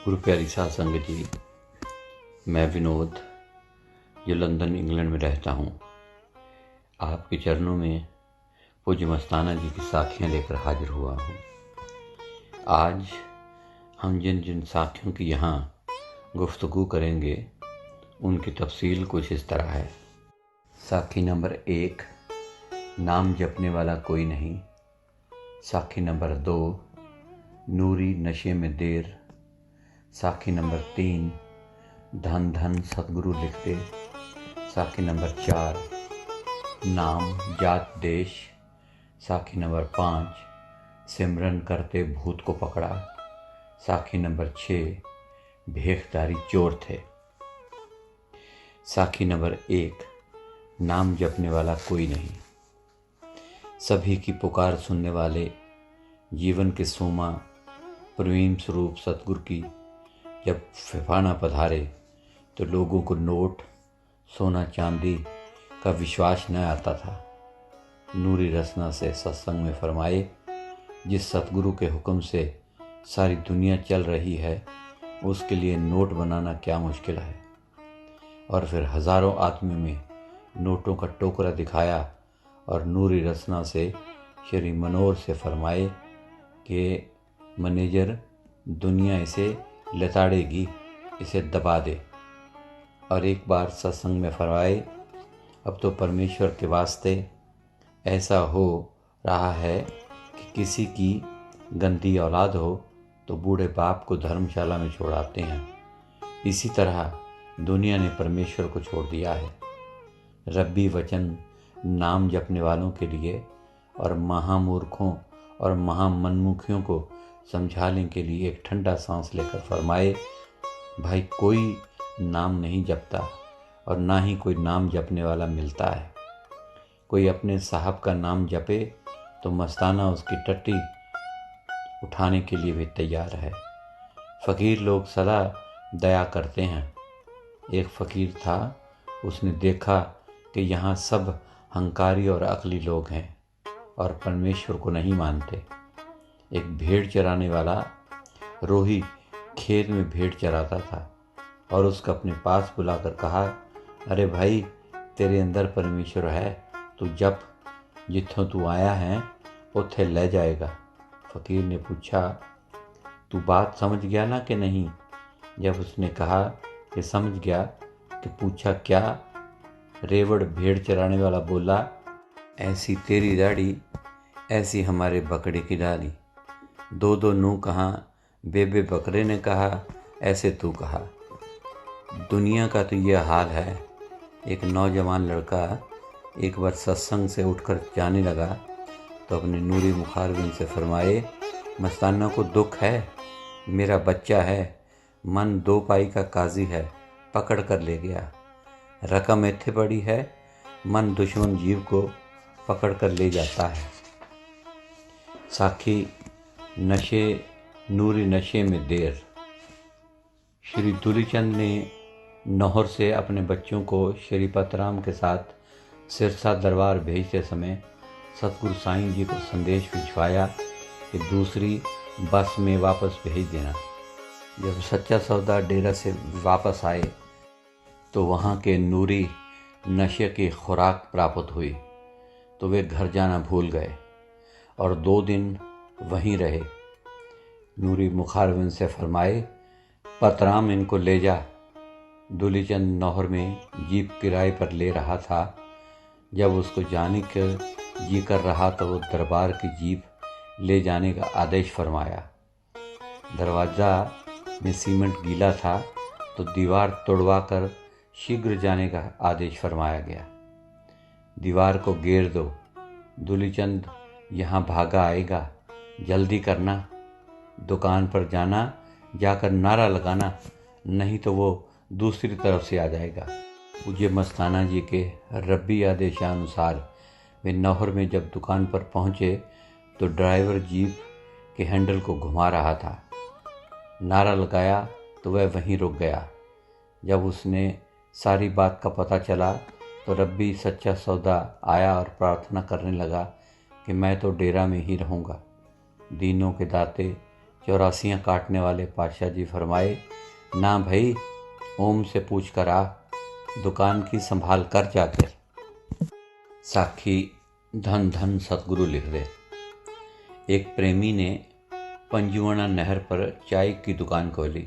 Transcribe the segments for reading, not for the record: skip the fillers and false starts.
गुरु प्यारी साध संगत जी, मैं विनोद जो लंदन इंग्लैंड में रहता हूँ, आपके चरणों में पूज्य मस्ताना जी की साखियाँ लेकर हाजिर हुआ हूँ। आज हम जिन जिन साखियों की यहाँ गुफ्तगू करेंगे उनकी तफसील कुछ इस तरह है। साखी नंबर 1, नाम जपने वाला कोई नहीं। साखी नंबर 2, नूरी नशे में देर। साखी नंबर 3, धन धन सतगुरु लिखते। साखी नंबर 4, नाम जात देश। साखी नंबर 5, सिमरन करते भूत को पकड़ा। साखी नंबर 6, भेखधारी चोर थे। साखी नंबर 1, नाम जपने वाला कोई नहीं। सभी की पुकार सुनने वाले जीवन के सोमा प्रवीण स्वरूप सतगुरु की जब फिफाना पधारे तो लोगों को नोट, सोना चांदी का विश्वास न आता था। नूरी रसना से सत्संग में फरमाए, जिस सतगुरु के हुक्म से सारी दुनिया चल रही है उसके लिए नोट बनाना क्या मुश्किल है। और फिर हजारों आदमी में नोटों का टोकरा दिखाया और नूरी रसना से श्री मनोहर से फरमाए कि मैनेजर, दुनिया इसे लताड़ेगी, इसे दबा दे। और एक बार सत्संग में फरमाए, अब तो परमेश्वर के वास्ते ऐसा हो रहा है कि किसी की गंदी औलाद हो तो बूढ़े बाप को धर्मशाला में छोड़ाते हैं। इसी तरह दुनिया ने परमेश्वर को छोड़ दिया है। रब्बी वचन नाम जपने वालों के लिए और महामूर्खों और महामनमुखियों को समझाने के लिए एक ठंडा सांस लेकर फरमाए, भाई कोई नाम नहीं जपता और ना ही कोई नाम जपने वाला मिलता है। कोई अपने साहब का नाम जपे तो मस्ताना उसकी टट्टी उठाने के लिए भी तैयार है। फ़कीर लोग सदा दया करते हैं। एक फ़कीर था, उसने देखा कि यहाँ सब हंकारी और अक्ली लोग हैं और परमेश्वर को नहीं मानते। एक भेड़ चराने वाला रोही खेत में भेड़ चराता था और उसका अपने पास बुलाकर कहा, अरे भाई, तेरे अंदर परमेश्वर है, तू जप, जिथों तू आया है उथे ले जाएगा। फ़कीर ने पूछा, तू बात समझ गया ना कि नहीं? जब उसने कहा कि समझ गया, कि पूछा क्या? रेवड़ भेड़ चराने वाला बोला, ऐसी तेरी दाढ़ी, ऐसी हमारे बकरे की दाढ़ी। दो दो नू कहाँ, बेबे बकरे ने कहा, ऐसे तू कहा। दुनिया का तो ये हाल है। एक नौजवान लड़का एक बार सत्संग से उठकर जाने लगा तो अपने नूरी मुखारबिन से फरमाए, मस्ताना को दुख है, मेरा बच्चा है, मन 2 पाई का काजी है, पकड़ कर ले गया। रकम इत्थे पड़ी है, मन दुश्मन जीव को पकड़ कर ले जाता है। साखी नूरी नशे में देर। श्री दूलीचंद ने नौहर से अपने बच्चों को श्री पतराम के साथ सिरसा दरबार भेजते समय सतगुरु साईं जी को संदेश भिजवाया कि दूसरी बस में वापस भेज देना। जब सच्चा सौदा डेरा से वापस आए तो वहाँ के नूरी नशे की खुराक प्राप्त हुई तो वे घर जाना भूल गए और 2 दिन वहीं रहे। नूरी मुखारबिन से फरमाए, पतराम इनको ले जा। दूलीचंद नौहर में जीप किराए पर ले रहा था। जब उसको जाने का जी कर रहा तो वो दरबार की जीप ले जाने का आदेश फरमाया। दरवाज़ा में सीमेंट गीला था तो दीवार तोड़वा कर शीघ्र जाने का आदेश फरमाया गया। दीवार को घेर दो, दूलीचंद यहाँ भागा आएगा, जल्दी करना। दुकान पर जाना, जाकर नारा लगाना, नहीं तो वो दूसरी तरफ से आ जाएगा। पूज्य मस्ताना जी के रब्बी आदेशानुसार वे नौहर में जब दुकान पर पहुँचे तो ड्राइवर जीप के हैंडल को घुमा रहा था। नारा लगाया तो वह वहीं रुक गया। जब उसने सारी बात का पता चला तो रब्बी सच्चा सौदा आया और प्रार्थना करने लगा कि मैं तो डेरा में ही रहूँगा। दीनों के दाते चौरासियाँ काटने वाले पातशाह जी फरमाए, ना भाई, ओम से पूछ कर आ, दुकान की संभाल कर जाकर। साखी धन धन सतगुरु लिख दे। एक प्रेमी ने पंजुआना नहर पर चाय की दुकान खोली,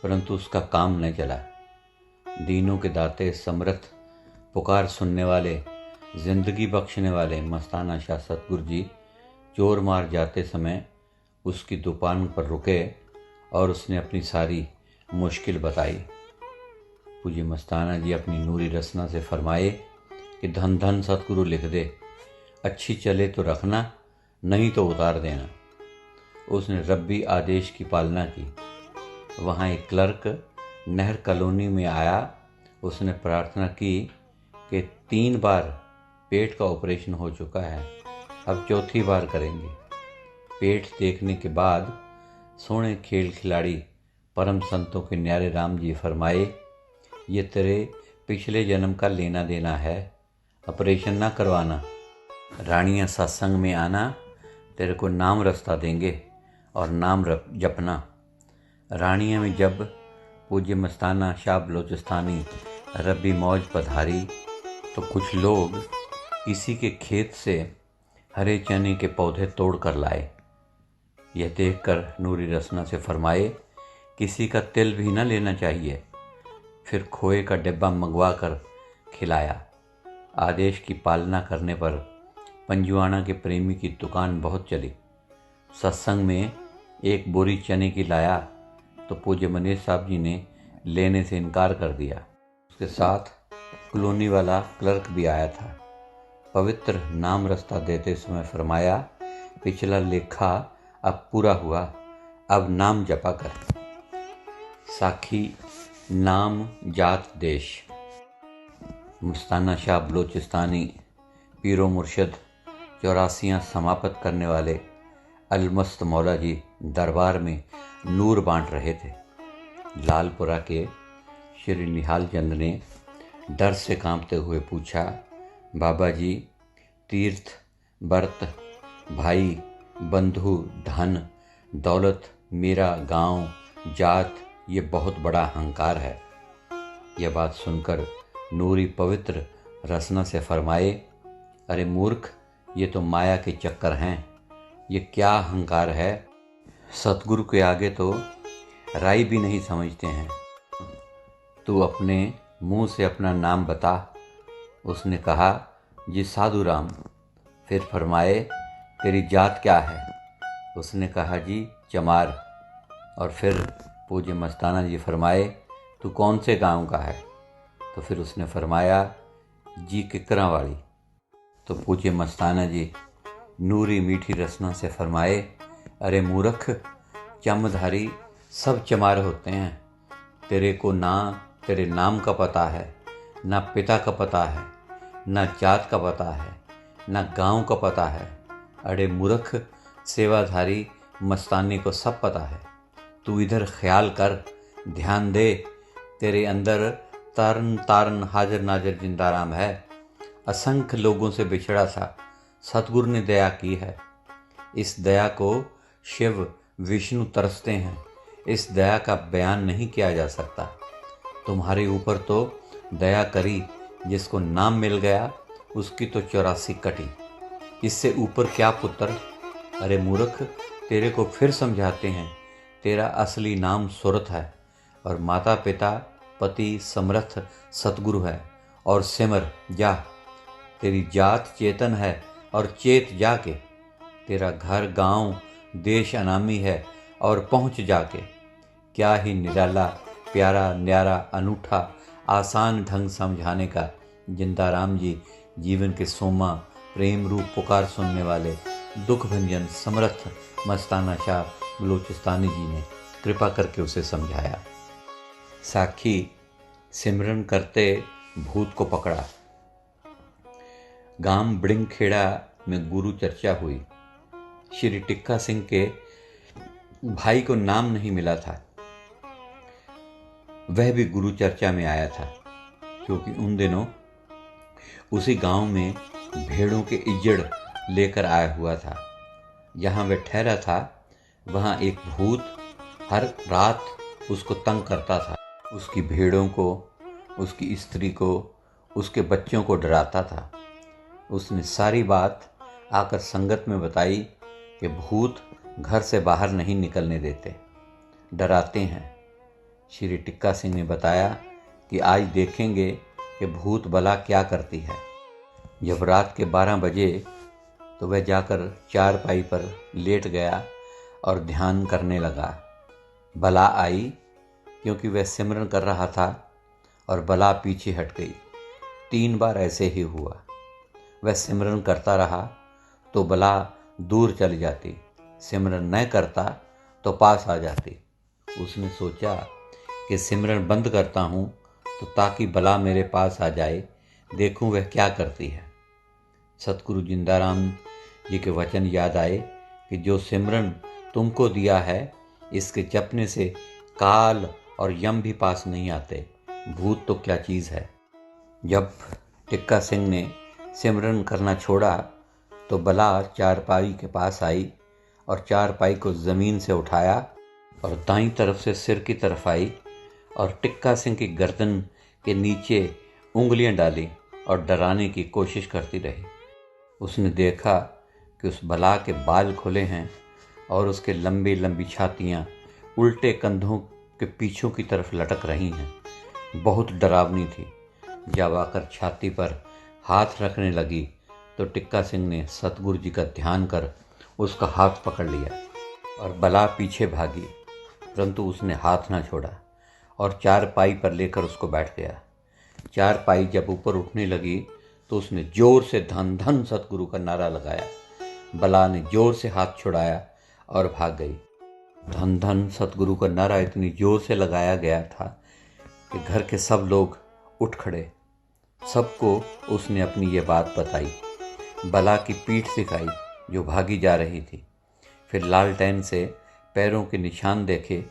परंतु उसका काम न चला। दीनों के दाते, समर्थ, पुकार सुनने वाले, जिंदगी बख्शने वाले मस्ताना शाह सतगुरु जी चोर मार जाते समय उसकी दुकान पर रुके और उसने अपनी सारी मुश्किल बताई। पूज्य मस्ताना जी अपनी नूरी रसना से फरमाए कि धन धन सतगुरु लिख दे, अच्छी चले तो रखना, नहीं तो उतार देना। उसने रब्बी आदेश की पालना की। वहाँ एक क्लर्क नहर कॉलोनी में आया। उसने प्रार्थना की कि 3 बार पेट का ऑपरेशन हो चुका है, अब 4थी बार करेंगे। पेट देखने के बाद सोने खेल खिलाड़ी परम संतों के न्यारे राम जी फरमाए, ये तेरे पिछले जन्म का लेना देना है, ऑपरेशन ना करवाना। रानियाँ सत्संग में आना, तेरे को नाम रास्ता देंगे और नाम जपना। रानियाँ में जब पूज्य मस्ताना शाह बलोचिस्तानी रब्बी मौज पधारी तो कुछ लोग किसी के खेत से हरे चने के पौधे तोड़ कर लाए। यह देखकर नूरी रसना से फरमाए, किसी का तिल भी न लेना चाहिए। फिर खोए का डिब्बा मंगवा कर खिलाया। आदेश की पालना करने पर पंजुआना के प्रेमी की दुकान बहुत चली। सत्संग में एक बोरी चने की लाया तो पूज्य मनीष साहब जी ने लेने से इनकार कर दिया। उसके साथ कॉलोनी वाला क्लर्क भी आया था। पवित्र नाम रास्ता देते समय फरमाया, पिछला लेखा अब पूरा हुआ, अब नाम जपा कर। साखी नाम जात देश। मस्ताना शाह बलोचिस्तानी पीरो मुर्शद 84 समाप्त करने वाले अलमस्त मौला जी दरबार में नूर बांट रहे थे। लालपुरा के श्री निहाल चंद ने डर से कांपते हुए पूछा, बाबा जी, तीर्थ, व्रत, भाई, बंधु, धन, दौलत, मेरा गांव, जात, ये बहुत बड़ा अहंकार है। यह बात सुनकर नूरी पवित्र रसना से फरमाए, अरे मूर्ख, ये तो माया के चक्कर हैं, ये क्या अहंकार है। सतगुरु के आगे तो राई भी नहीं समझते हैं। तू अपने मुंह से अपना नाम बता। उसने कहा, जी साधु राम। फिर फरमाए, तेरी जात क्या है? उसने कहा, जी चमार। और फिर पूज्य मस्ताना जी फरमाए, तू कौन से गांव का है? तो फिर उसने फरमाया, जी किकरा वाली। तो पूज्य मस्ताना जी नूरी मीठी रसना से फरमाए, अरे मूर्ख, चमधारी सब चमार होते हैं। तेरे को ना तेरे नाम का पता है, ना पिता का पता है, ना जात का पता है, ना गांव का पता है। अरे मूर्ख, सेवाधारी मस्तानी को सब पता है। तू इधर ख्याल कर, ध्यान दे, तेरे अंदर तारन तारन हाजिर नाजिर जिंदाराम है। असंख्य लोगों से बिछड़ा सा सतगुरु ने दया की है। इस दया को शिव विष्णु तरसते हैं। इस दया का बयान नहीं किया जा सकता। तुम्हारे ऊपर तो दया करी, जिसको नाम मिल गया उसकी तो 84 कटी। इससे ऊपर क्या पुत्र। अरे मूर्ख, तेरे को फिर समझाते हैं, तेरा असली नाम सुरत है और माता पिता पति समर्थ सतगुरु है। और सिमर जा, तेरी जात चेतन है और चेत जाके। तेरा घर गांव देश अनामी है और पहुंच जाके। क्या ही निराला, प्यारा, न्यारा, अनूठा, आसान ढंग समझाने का जिंदाराम जी जीवन के सोमा प्रेम रूप पुकार सुनने वाले दुख भंजन समर्थ मस्ताना शाह बलोचिस्तानी जी ने कृपा करके उसे समझाया। साखी सिमरन करते भूत को पकड़ा। गांव बड़िंगखेड़ा में गुरु चर्चा हुई। श्री टिक्का सिंह के भाई को नाम नहीं मिला था। वह भी गुरु चर्चा में आया था, क्योंकि उन दिनों उसी गांव में भेड़ों के इज्जड़ लेकर आया हुआ था। जहां वह ठहरा था वहाँ एक भूत हर रात उसको तंग करता था। उसकी भेड़ों को, उसकी स्त्री को, उसके बच्चों को डराता था। उसने सारी बात आकर संगत में बताई कि भूत घर से बाहर नहीं निकलने देते, डराते हैं। श्री टिक्का सिंह ने बताया कि आज देखेंगे कि भूत बला क्या करती है। जब रात के 12 बजे तो वह जाकर चारपाई पर लेट गया और ध्यान करने लगा। बला आई क्योंकि वह सिमरन कर रहा था और बला पीछे हट गई। 3 बार ऐसे ही हुआ। वह सिमरन करता रहा तो बला दूर चली जाती, सिमरन न करता तो पास आ जाती। उसने सोचा कि सिमरन बंद करता हूँ तो ताकि बला मेरे पास आ जाए, देखूं वह क्या करती है। सतगुरु जिंदाराम जी के वचन याद आए कि जो सिमरन तुमको दिया है, इसके जपने से काल और यम भी पास नहीं आते, भूत तो क्या चीज़ है। जब टिक्का सिंह ने सिमरन करना छोड़ा तो बला चारपाई के पास आई और चारपाई को ज़मीन से उठाया और दाईं तरफ से सिर की तरफ आई और टिक्का सिंह की गर्दन के नीचे उंगलियां डाली और डराने की कोशिश करती रही। उसने देखा कि उस बला के बाल खुले हैं और उसके लंबी लंबी छातियाँ उल्टे कंधों के पीछों की तरफ लटक रही हैं। बहुत डरावनी थी। जब आकर छाती पर हाथ रखने लगी तो टिक्का सिंह ने सतगुरु जी का ध्यान कर उसका हाथ पकड़ लिया और बला पीछे भागी, परंतु उसने हाथ ना छोड़ा और चारपाई पर लेकर उसको बैठ गया। चारपाई जब ऊपर उठने लगी तो उसने जोर से धन धन सतगुरु का नारा लगाया। बला ने जोर से हाथ छुड़ाया और भाग गई। धन धन सतगुरु का नारा इतनी जोर से लगाया गया था कि घर के सब लोग उठ खड़े। सबको उसने अपनी ये बात बताई, बला की पीठ सिखाई जो भागी जा रही थी। फिर लालटेन से पैरों के निशान देखे,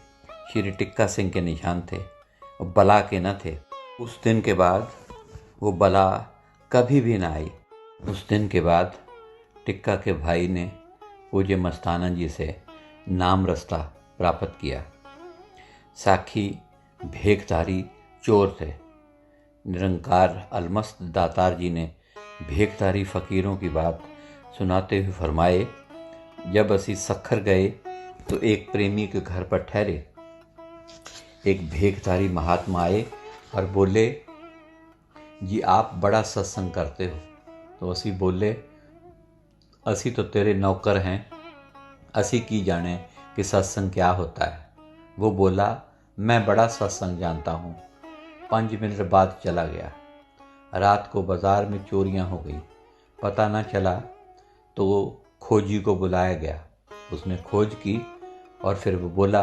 श्री टिक्का सिंह के निशान थे और बला के न थे। उस दिन के बाद वो बला कभी भी ना आई। उस दिन के बाद टिक्का के भाई ने पूज्य मस्ताना जी से नाम रास्ता प्राप्त किया। साखी भेखधारी चोर थे। निरंकार अलमस्त दातार जी ने भेखधारी फकीरों की बात सुनाते हुए फरमाए, जब असी सखर गए तो एक प्रेमी के घर पर ठहरे। एक भेखधारी महात्मा आए और बोले, जी आप बड़ा सत्संग करते हो। तो असी बोले, असी तो तेरे नौकर हैं, असी की जाने कि सत्संग क्या होता है। वो बोला, मैं बड़ा सत्संग जानता हूँ। 5 मिनट बाद चला गया। रात को बाजार में चोरियां हो गई, पता ना चला तो खोजी को बुलाया गया। उसने खोज की और फिर वो बोला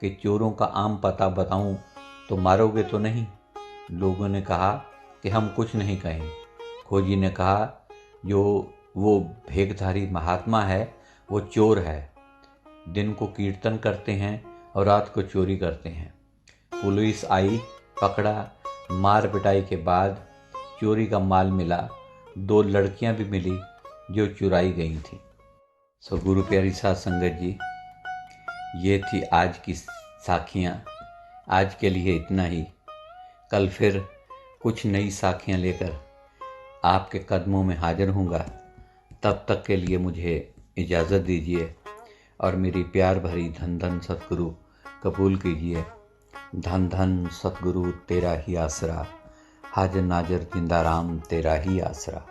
कि चोरों का आम पता बताऊं तो मारोगे तो नहीं। लोगों ने कहा कि हम कुछ नहीं कहें। खोजी ने कहा, जो वो भेखधारी महात्मा है वो चोर है, दिन को कीर्तन करते हैं और रात को चोरी करते हैं। पुलिस आई, पकड़ा, मार पिटाई के बाद चोरी का माल मिला। 2 लड़कियां भी मिली जो चुराई गई थी। सो गुरु प्यारी साध संगत जी, ये थी आज की साखियाँ। आज के लिए इतना ही। कल फिर कुछ नई साखियाँ लेकर आपके कदमों में हाजिर होऊंगा। तब तक के लिए मुझे इजाज़त दीजिए और मेरी प्यार भरी धन धन सतगुरु कबूल कीजिए। धन धन सतगुरु तेरा ही आसरा, हाजिर नाजिर जिंदा राम तेरा ही आसरा।